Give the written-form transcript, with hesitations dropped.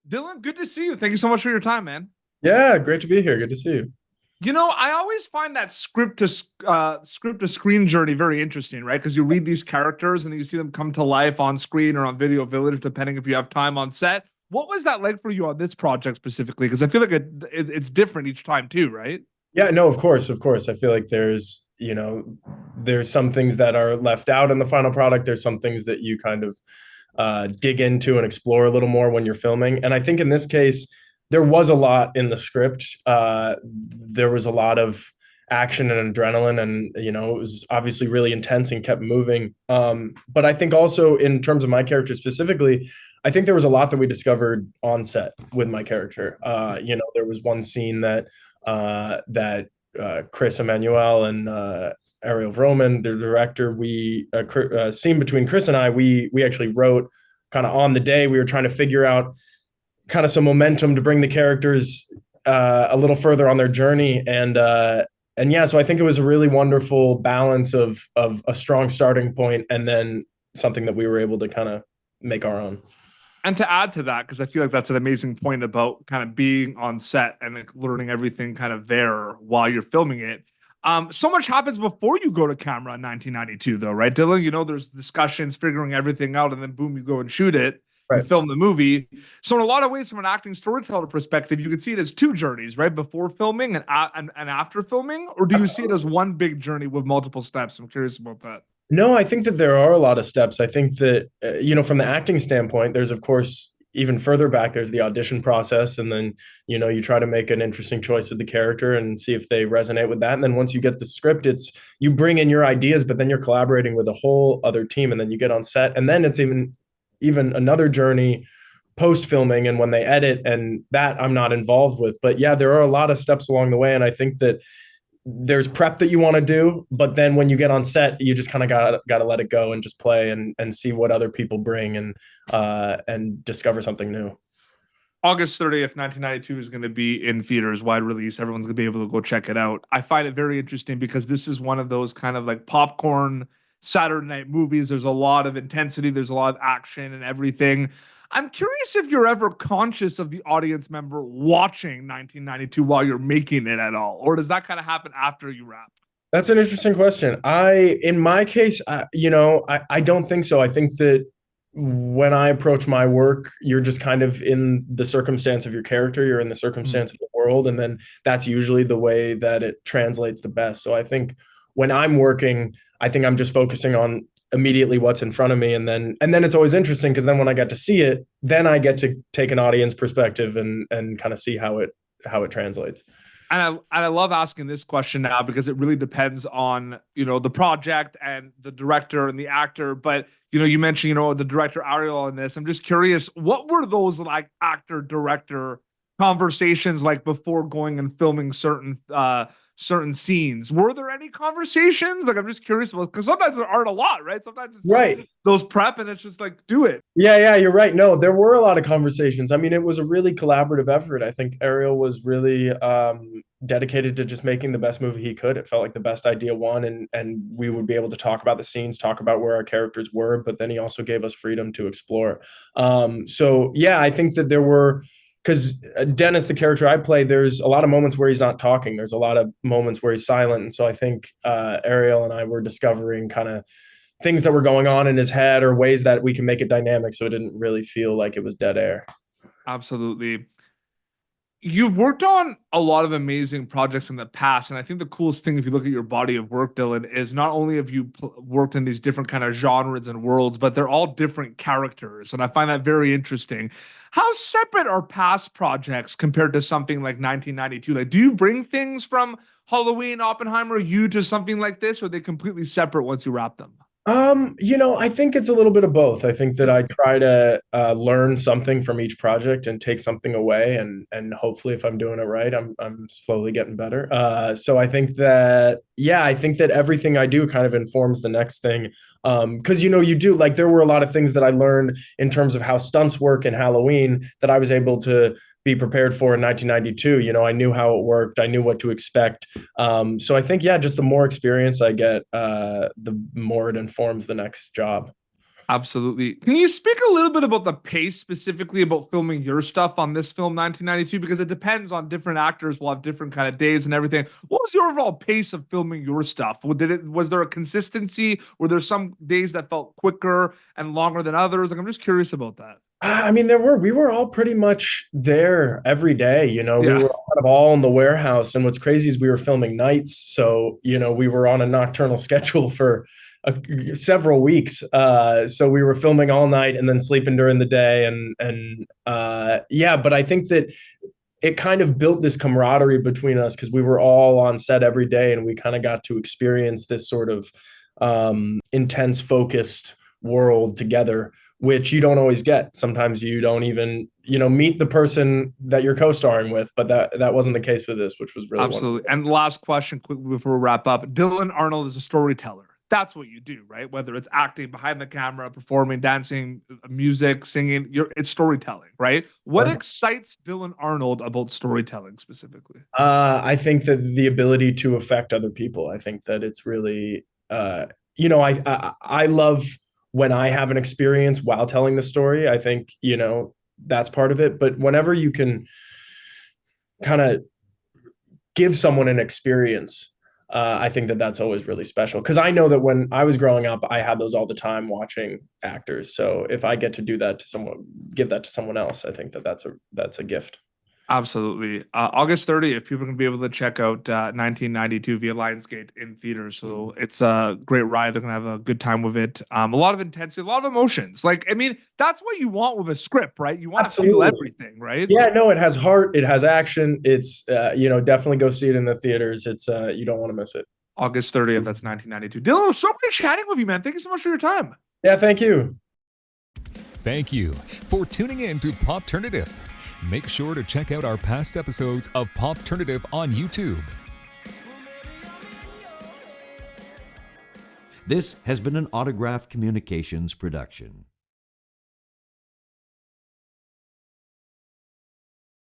Dylan, good to see you. Thank you so much for your time, man. Yeah, great to be here. Good to see you. I always find that script to screen journey very interesting, right? Because you read these characters and then you see them come to life on screen or on Video Village, depending if you have time on set. What was that like for you on this project specifically? Because I feel like it's different each time too, right? Yeah, no, of course, of course. I feel like there's some things that are left out in the final product. There's some things that you kind of dig into and explore a little more when you're filming. And I think in this case, there was a lot in the script. There was a lot of action and adrenaline, and it was obviously really intense and kept moving. But I think also in terms of my character specifically, I think there was a lot that we discovered on set with my character. There was one scene that Chris Emmanuel and Ariel Vromen, the director, we scene between Chris and I, we actually wrote kind of on the day. We were trying to figure out kind of some momentum to bring the characters a little further on their journey, and yeah, so I think it was a really wonderful balance of a strong starting point and then something that we were able to kind of make our own. And to add to that, because I feel like that's an amazing point about kind of being on set and like learning everything kind of there while you're filming it. So much happens before you go to camera in 1992, though, right, Dylan? There's discussions, figuring everything out, and then boom, you go and shoot it. You Right. film the movie. So in a lot of ways, from an acting storyteller perspective, you can see it as two journeys, right? Before filming and after filming, or do you see it as one big journey with multiple steps? I'm curious about that. No, I think that there are a lot of steps. I think that, from the acting standpoint, there's, of course, even further back, there's the audition process. And then, you try to make an interesting choice with the character and see if they resonate with that. And then once you get the script, you bring in your ideas, but then you're collaborating with a whole other team. And then you get on set. And then it's even another journey post filming and when they edit, and that I'm not involved with. But yeah, there are a lot of steps along the way. And I think that there's prep that you want to do, but then when you get on set, you just kind of got to let it go and just play and see what other people bring and discover something new. August 30th, 1992 is going to be in theaters, wide release. Everyone's going to be able to go check it out. I find it very interesting because this is one of those kind of like popcorn Saturday night movies. There's a lot of intensity, there's a lot of action and everything. I'm curious if you're ever conscious of the audience member watching 1992 while you're making it at all, or does that kind of happen after you wrap? That's an interesting question. In my case, I don't think so. I think that when I approach my work, you're just kind of in the circumstance of your character, you're in the circumstance of the world, and then that's usually the way that it translates the best. So I think when I'm working, I think I'm just focusing on immediately what's in front of me, and then it's always interesting because then when I get to see it, then I get to take an audience perspective and kind of see how it translates. And I love asking this question now because it really depends on the project and the director and the actor. But you mentioned the director Ariel in this. I'm just curious, what were those like actor director conversations like before going and filming certain scenes? Were there any conversations? Like, I'm just curious about, because sometimes there aren't a lot, right? Sometimes it's just Right. those prep and it's just like do it. Yeah, you're right. No, there were a lot of conversations. I mean, it was a really collaborative effort. I think Ariel was really dedicated to just making the best movie he could. It felt like the best idea won, and we would be able to talk about the scenes, talk about where our characters were, but then he also gave us freedom to explore. So yeah, I think that there were, because Dennis, the character I play, there's a lot of moments where he's not talking. There's a lot of moments where he's silent. And so I think Ariel and I were discovering kind of things that were going on in his head or ways that we can make it dynamic so it didn't really feel like it was dead air. Absolutely. You've worked on a lot of amazing projects in the past, and I think the coolest thing, if you look at your body of work, Dylan, is not only have you worked in these different kind of genres and worlds, but they're all different characters, and I find that very interesting. How separate are past projects compared to something like 1992? Like, do you bring things from Halloween, Oppenheimer, you to something like this, or are they completely separate once you wrap them? I think it's a little bit of both. I think that I try to learn something from each project and take something away, and hopefully, if I'm doing it right, I'm slowly getting better. So I think that, yeah, I think that everything I do kind of informs the next thing. Because you do, like, there were a lot of things that I learned in terms of how stunts work in Halloween that I was able to be prepared for in 1992. I knew how it worked. I knew what to expect. So I think, yeah, just the more experience I get, the more it informs the next job. Absolutely. Can you speak a little bit about the pace, specifically about filming your stuff on this film, 1992? Because it depends on different actors will have different kind of days and everything. What was your overall pace of filming your stuff? Was there a consistency? Were there some days that felt quicker and longer than others? Like, I'm just curious about that. I mean, we were all pretty much there every day. We Yeah, were kind of all in the warehouse. And what's crazy is we were filming nights. So, we were on a nocturnal schedule for several weeks. So we were filming all night and then sleeping during the day. Yeah, but I think that it kind of built this camaraderie between us because we were all on set every day and we kind of got to experience this sort of intense, focused world together, which you don't always get. Sometimes you don't even, meet the person that you're co-starring with, but that wasn't the case for this, which was really absolutely. wonderful. And last question, quickly before we wrap up. Dylan Arnold is a storyteller. That's what you do, right? Whether it's acting behind the camera, performing, dancing, music, singing, it's storytelling, right? What excites Dylan Arnold about storytelling specifically? I think that the ability to affect other people. I think that it's really, I love when I have an experience while telling the story. I think, that's part of it. But whenever you can kind of give someone an experience, I think that that's always really special. Because I know that when I was growing up, I had those all the time watching actors. So if I get to do that to someone, give that to someone else, I think that that's a gift. Absolutely. August 30th, people can be able to check out 1992 via Lionsgate in theaters. So it's a great ride. They're going to have a good time with it. A lot of intensity, a lot of emotions. Like, I mean, that's what you want with a script, right? You want Absolutely. to feel everything, right? Yeah, no, it has heart. It has action. It's, definitely go see it in the theaters. It's, you don't want to miss it. August 30th, that's 1992. Dylan, it was so great chatting with you, man. Thank you so much for your time. Yeah, thank you. Thank you for tuning in to Popternative. Make sure to check out our past episodes of Popternative on YouTube. This has been an Autograph Communications production.